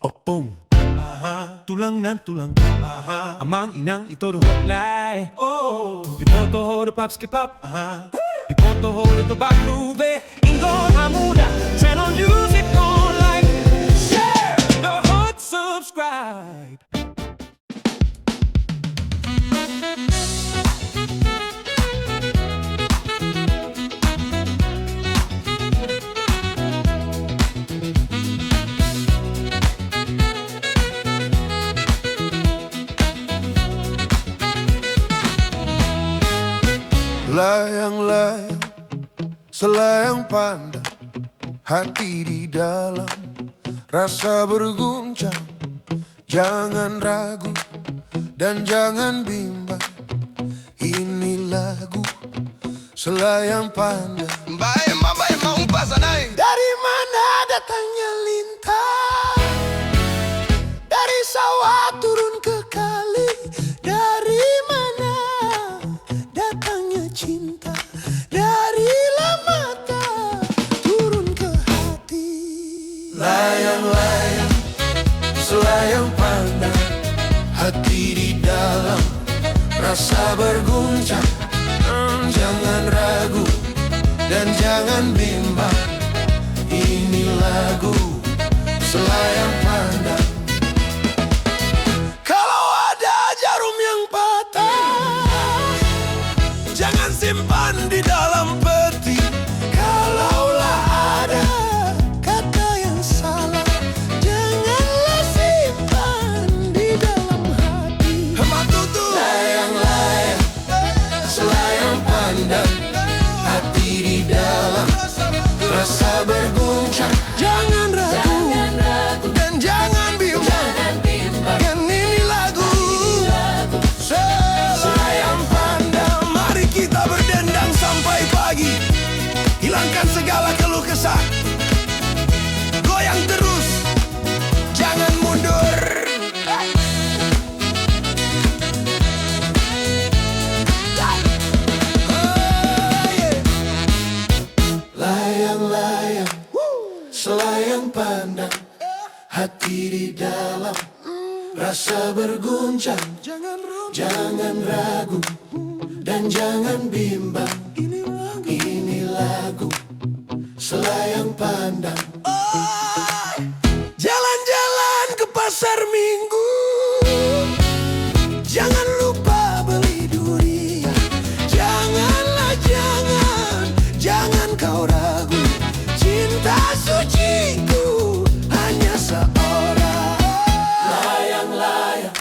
Opong, tulang ng tulang, amang inang ituruhot na Ipotoho the pops ke pop, Ipotoho the back groove, Ingon hamuda, turn on music on like share the hood, subscribe. Layang-layang, selayang pandang, hati di dalam, rasa berguncang. Jangan ragu dan jangan bimbang, ini lagu selayang pandang. Bae mau pasanai. Dari mana datangnya lintang? Dari sawah turun ke kali. Dari mana datangnya cinta? Dari mata turun ke hati. Layang-layang, selayang pandang, hati di dalam, rasa berguncang. Jangan ragu dan jangan bimbang, ini lagu selayang pandang. Kalau ada jarum yang patah, jangan simpan di dalam peti. Kalaulah ada kata yang salah, janganlah simpan di dalam hati. Matutu layang-layang, selayang pandang, hati di dalam, rasa berguncang. Jangan ragu dan jangan bimbang, kan ini lagu selayang pandang. Mari kita berdendang sampai pagi, hilangkan segala keluh kesah. Goyang terus, jangan mundur. Layang-layang, selayang pandang, hati di dalam, rasa berguncang. Jangan ragu dan jangan bimbang, ini lagu selayang pandang. Jalan-jalan ke pasar minggu, jangan lupa beli durian. Janganlah jangan kau ragu, cinta suciku hanya seorang. Layang-layang,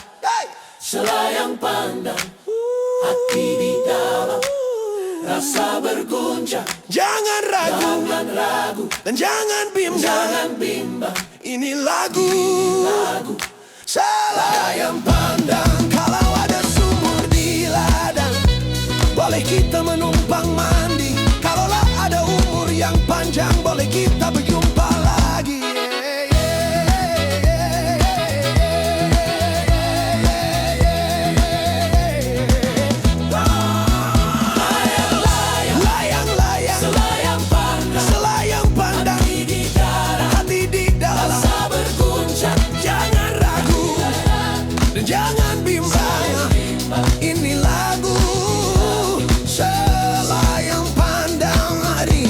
selayang pandang, hati di dalam, rasa berguncang. Jangan ragu dan jangan bimbang, ini lagu selayang pandang. Kalau ada sumur di ladang, boleh kita menumpang mandi. Kalaulah ada umur yang panjang, boleh kita berjumpa lagi. Layang-layang, selayang pandang, hati di dalam, rasa berguncang. Jangan ragu dan jangan bimbang, ini lagu selayang pandang. Hari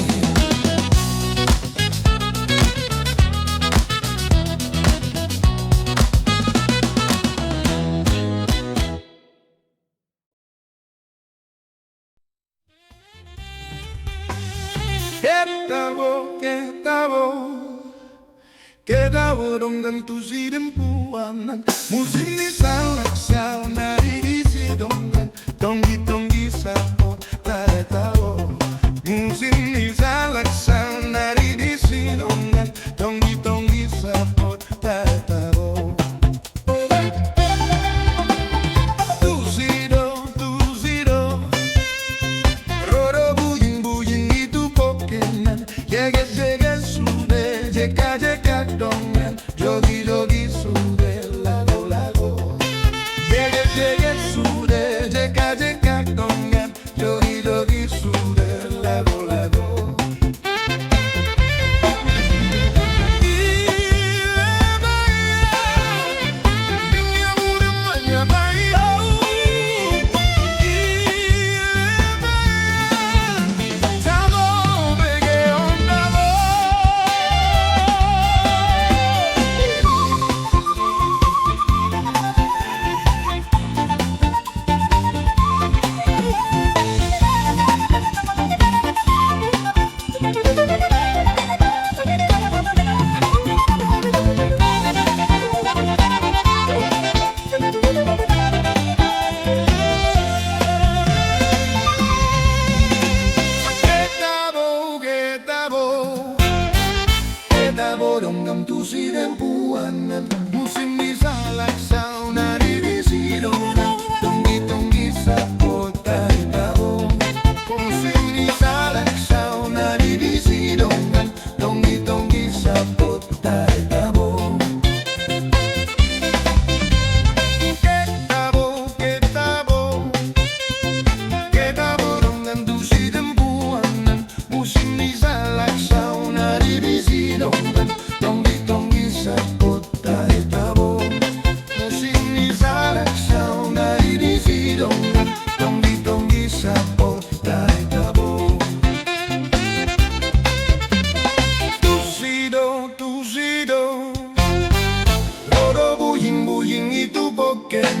Ketabo dong dan tusi dan puanan, musik ni salak nari isi donggan, tonggi sapot tada tao. Musik ni salak nari isi donggan, tonggi sapot tada tao. Tusido, roro buying itu pokenan, jeget sude, jeka dongan, jogi sude, lago. Jeget sude, jeka dongan,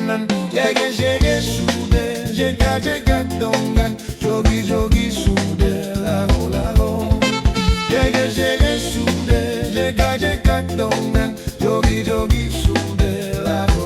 buanan. Jege sudah, jega dongan. Jogi sudah, lago. Jege sudah, jega dongan. Jogi sudah, lago.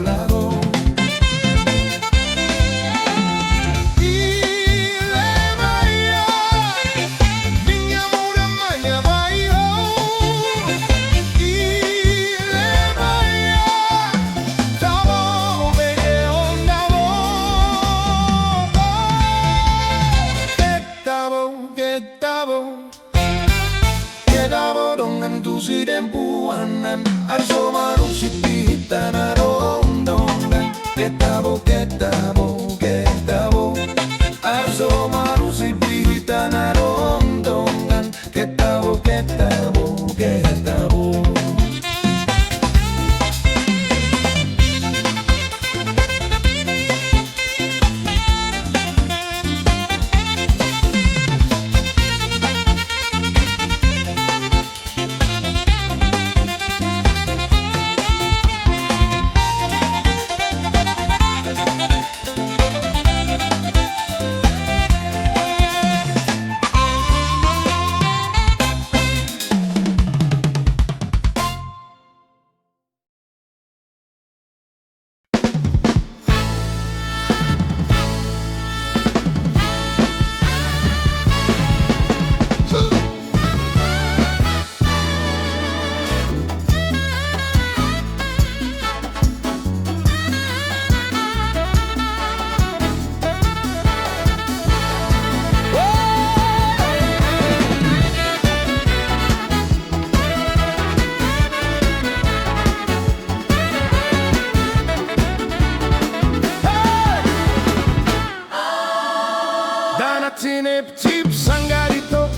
Dengan tusi dan buanan Arso manusi pihitan arondongan Ketabo Arso manusi pihitan arondongan Ketabo Tinip tip sanggarito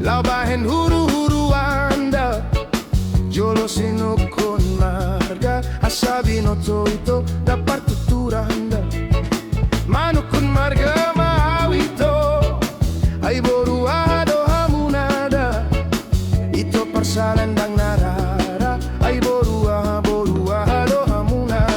Labahin huru anda Jolo sinukun marga Asabino to ito Dapat tuturanda Manukun marga mahawito Ay boruado hamunada Ito parsalendang narara Ay boruado hamunada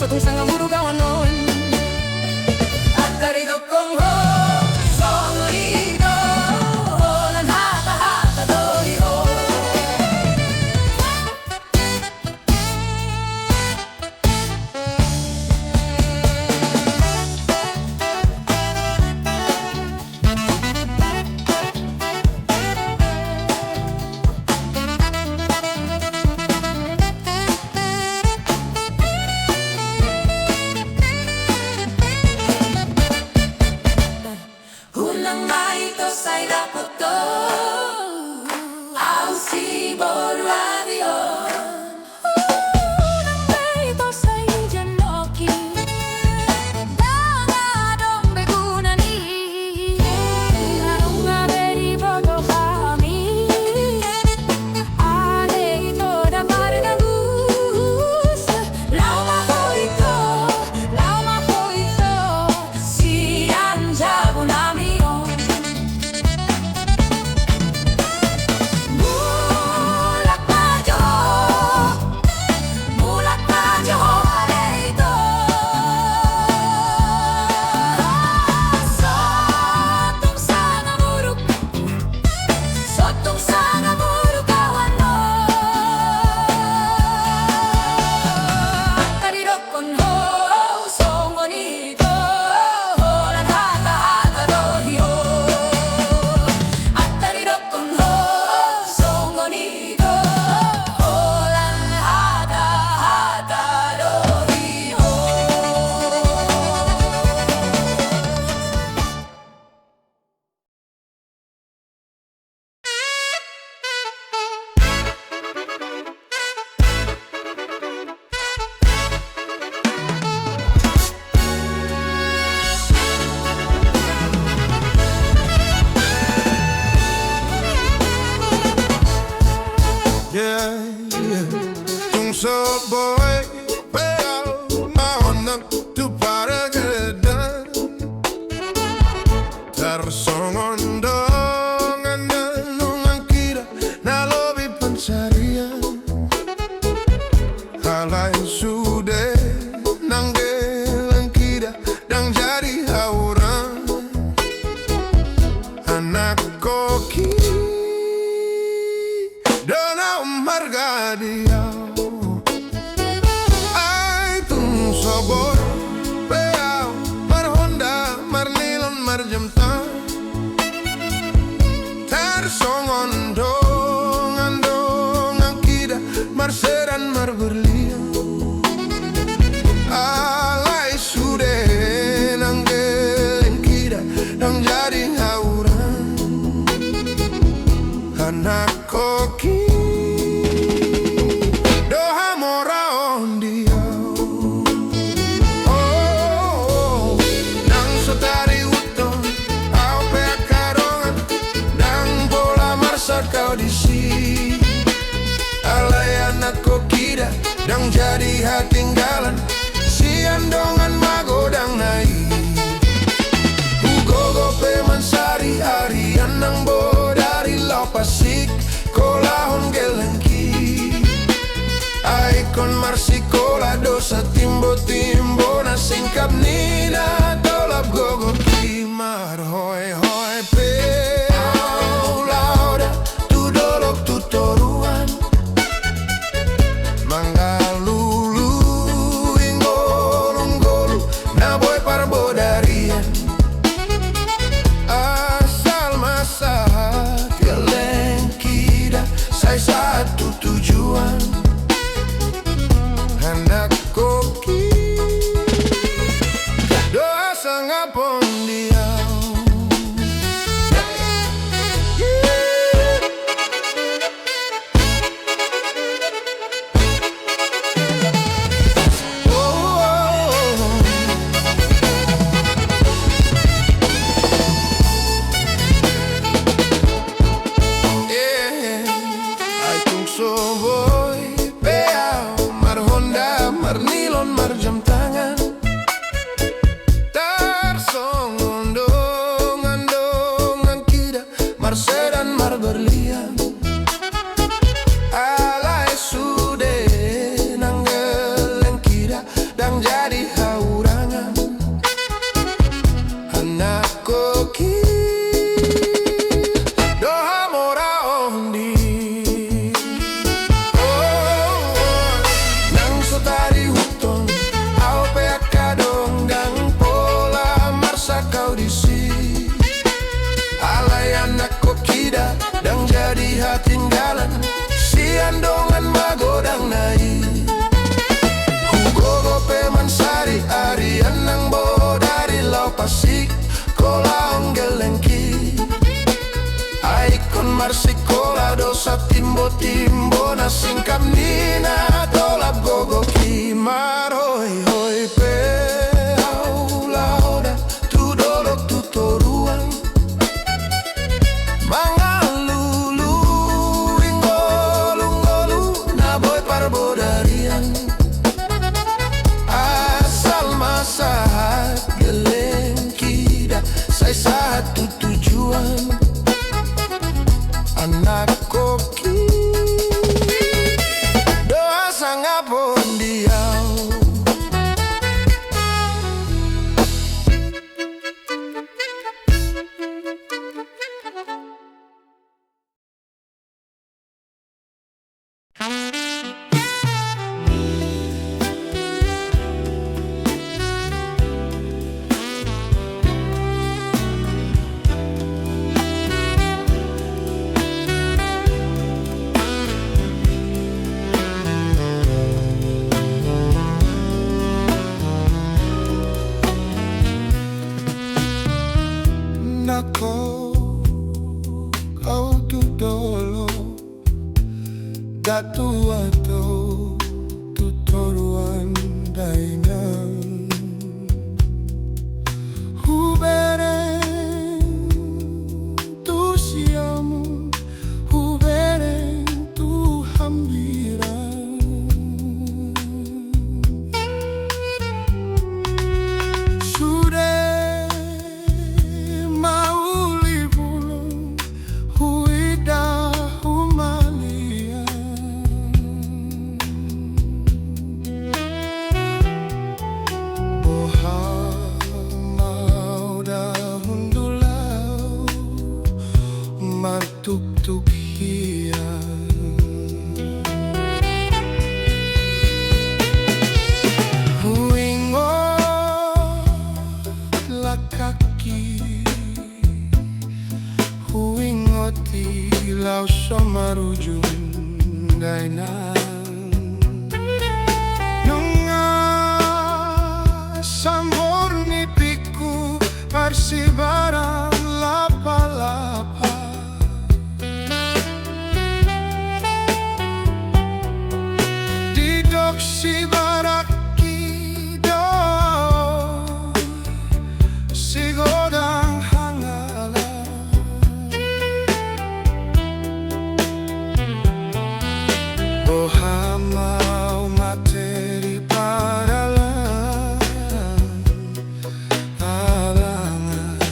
Sotong sanga buru kawanon Atarido kong ho Songo ito Lan hata hata doi ho Unang maito say rapoto Au si boradion Unang maito say janoki Dangadong begunani Arunga beri bodo kami Ale ito da parga luz Lauma ko ito Si anjabo nami Kung sabay Pero maunang tuparagadan Tarsongon dongan nung kira Na lobi pansarian Halay sude Nang gelang kira Dang jadi hauran Anak koki Dona marga dia Ay tung sabor Peau Mar Honda Mar Nilon Mar Jamta Tar songon dongan kida Mar Seran Mar Berlian Alay sude Nang geleng kida Nang jadi hauran Anak koki Doha mora on dia Oh Nang sotari uton Au pea karongan Nang bola marsa kau disi Alay anak kokida Dang jadi hatinggalan Si andongan magodang naik Ugogo pe mansari Harian nang bodari lau pasik Kolahon gelengki Aikon marsikola dosa timbo-timbo Na singkap nina dolap gogo kimar Hoi hoi pe lauda Tu dolok tu toruan Mangalulu ingolong-golu Na boy parbodarian Asal masak gelengkida Say satu tujuan Anak koki Doa sangapon dia menjadi haurangan anak koki doha mora ondi nang sotari huton au peaka donggang pola marsa kau disi alay anak kokida dang jadi hatinggalan si andongan magodang nai hugo pemansari arian nang bodari lau pasik kola gelengki aikon marsikola dosa timbo timbo na singkap nina tolap gogoki maroi hoi pe au lauda tu dolok tu toruan mangalulu ingolu ngolu na boy parbodarian asal masahat gelengki da say satu tujuan anak koki doa sangapun diau nako kau tu dolo datu atau tu toruan dainan huberen tu siamu huberen tu hambiran sudah mauli bulong huida humalia boha mau dahun dulau martuk tuk hian huingo lakaki huingoti lau somarujun dainan nunga sambor nipiku parsibaran lapa-lapa didok si baraki do si godang hangala boha mau materi padalan alangan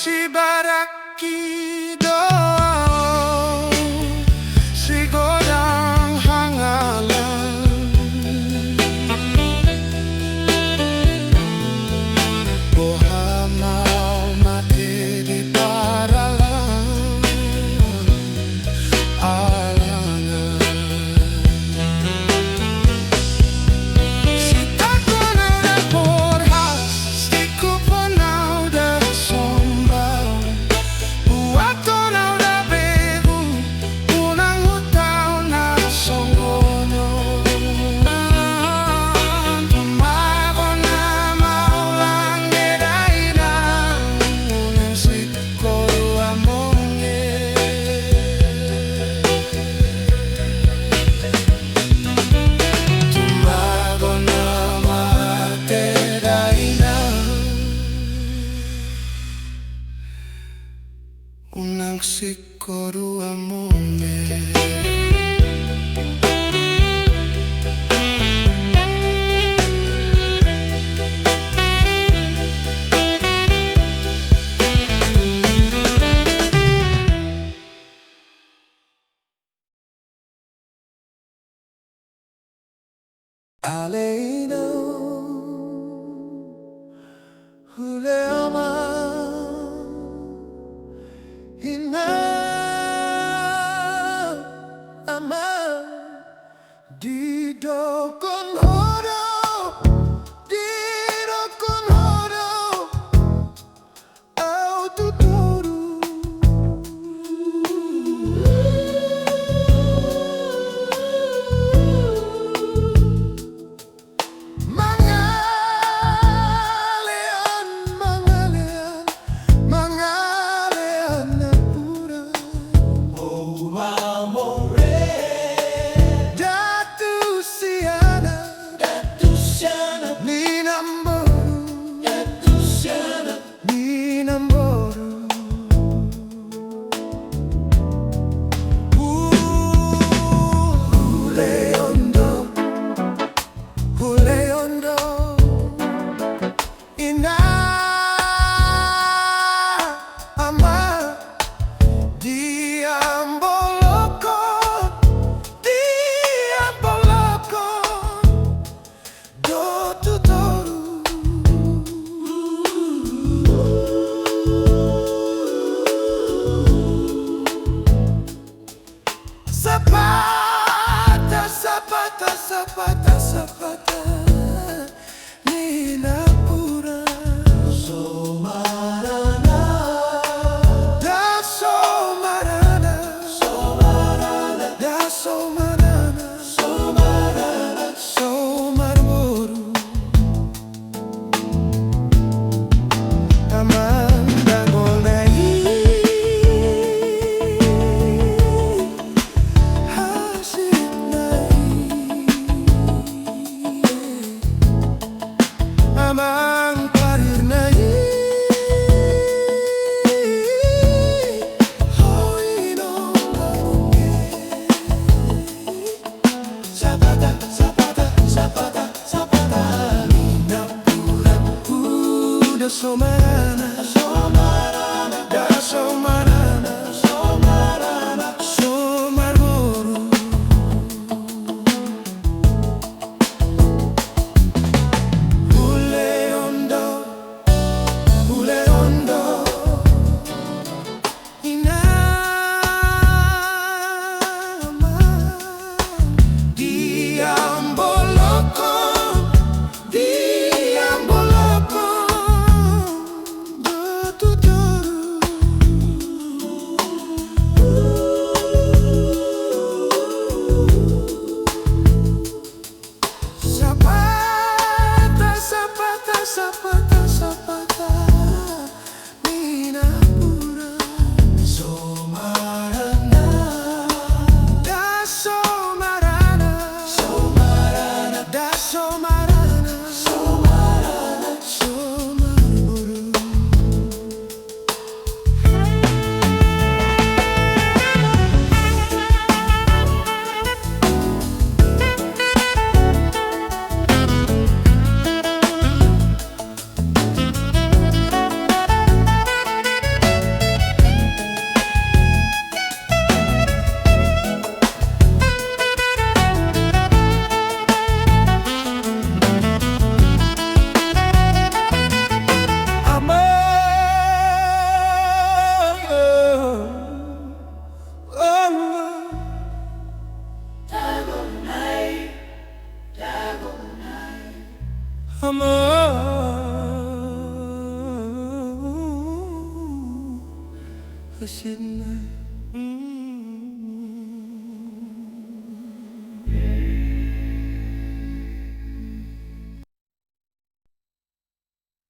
Shibaraki doa Sigodang hangalan Bohamau mati di paralan alangan Sita kono na porhas Stiku ponau da sombra Buat tonau da begu Unang utau na songono Tumago na maulang edaina Unang sikoru amonge Tumago na matedaina Unang sikoru amonge Aleino Huleama Hina Ama Didokon hodo Didokon hodo Au tutoru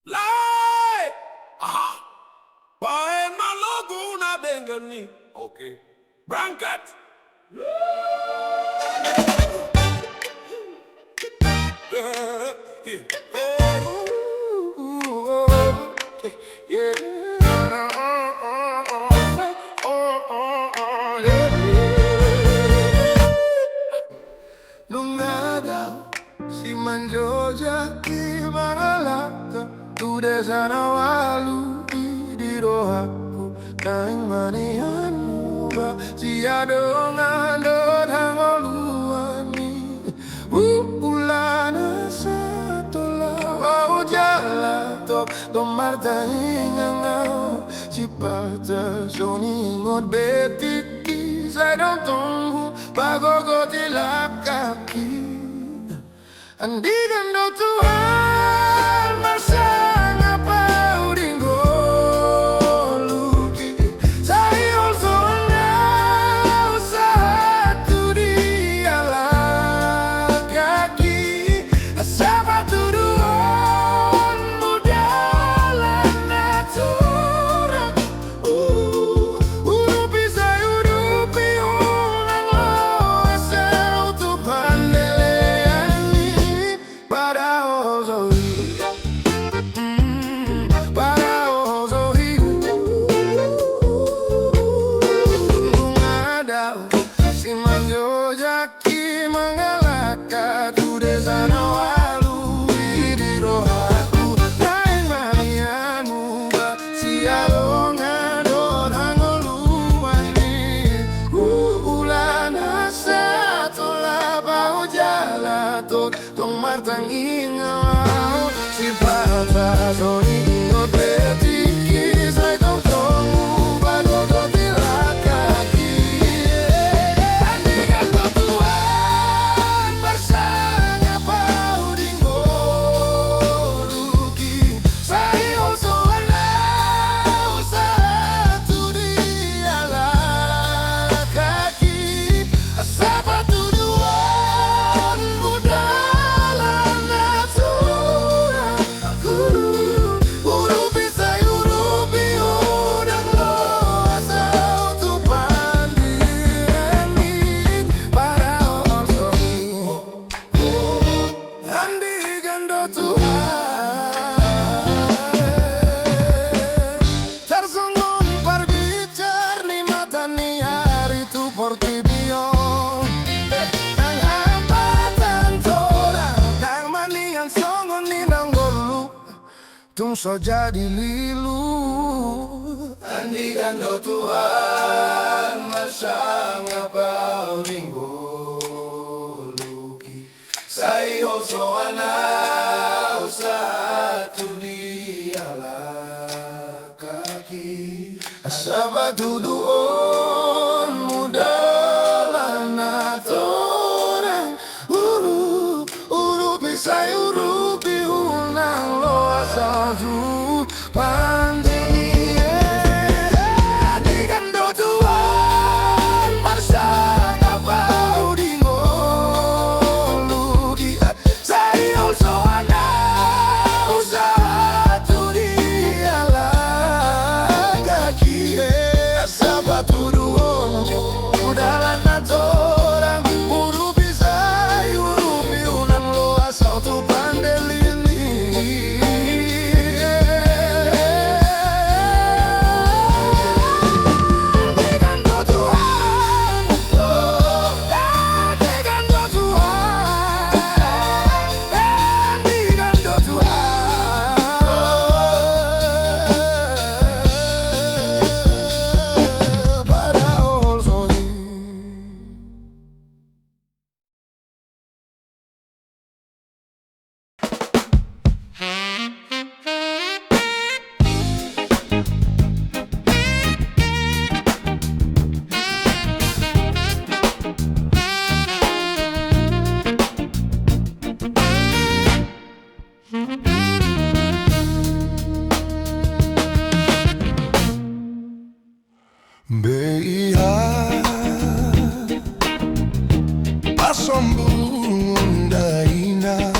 Lai, pahen malogu na bengani. Oke, berangkat. Nung araw, si Manjo Jackie mangalata tu de sana walu di rohaku kaing manianmu ba siya dong andot hangoluani bulana satola wau jala tok tomar tahingang si pata soni ngot betiki sai dong tonghu pagogo tilap kaki andigan do Tuhan masang apa uringgo luki sayol sona satu di ala kaki asapa tuduhan mudalan natural urupi sayurupi ulang lo asal tu pandeleani para ozoi para ozoi ada si Manjo Jackie mengalahkan tu desa nawalu di rohaku naik manianmu ba si alonga don hangoluani ulana satola bau jala tok tong martang ingau si pata soni ingot betiki sai tong tong bago do tilakaki andikan do Tuhan bersama pau dinggo luki sai oso alau satu di ala kaki asapa tuduhan mudalan natural urupi sayurupi udang lo asal tu pandiri para osomi andikan do Tuhan tersunggun berbicar ni mata ni hari tu portibio nang hambatan tora nang manian songon ni nang golu tung so jadi lilu andikan do Tuhan masang apa ringgo luki sai oso ana satu di ala kaki asaba tuduhan mudalan atoran urupi sayurupi unang lo asal tu pandemi andikan do Tuhan marsang apa udingo luki sayol soana usaha tu di ala kaki asap Beia Pasombunda inang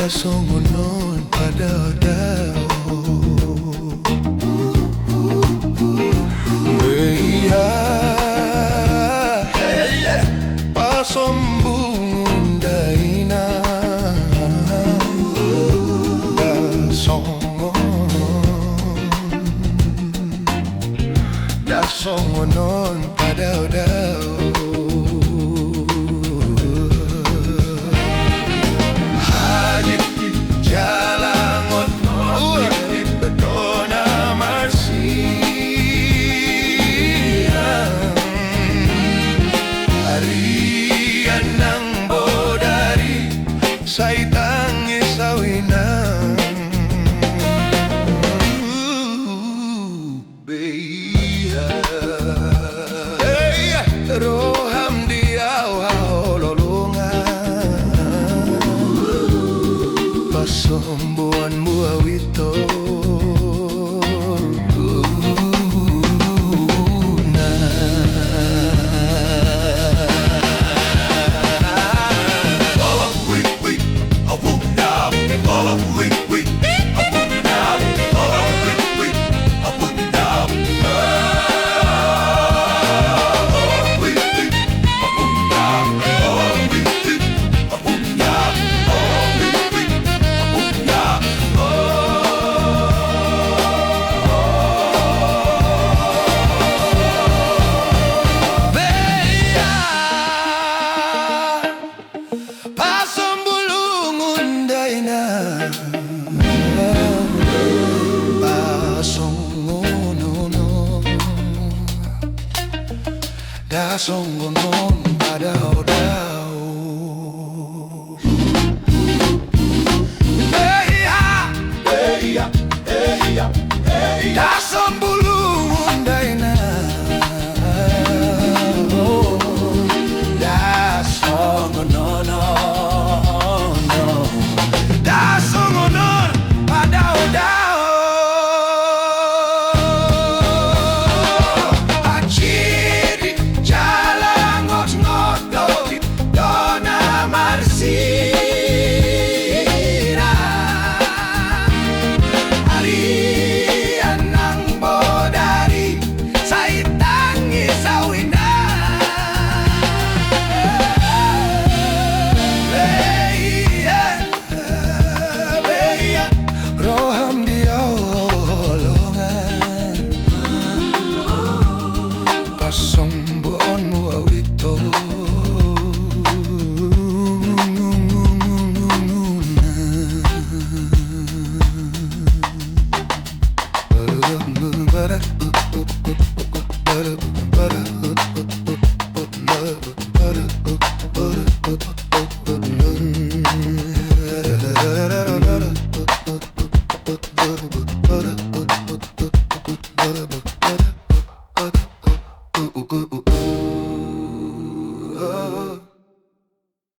Da songo non pada dao Beia Pasombunda inang Da songo non pada dao Say tangi sawinang Beia Roham diaw hololongan Pasombuan muawito Da songo non pada dao Beia Da sombulung undaina Da songo non Da songo non pada dao Pasombuan muawito Oh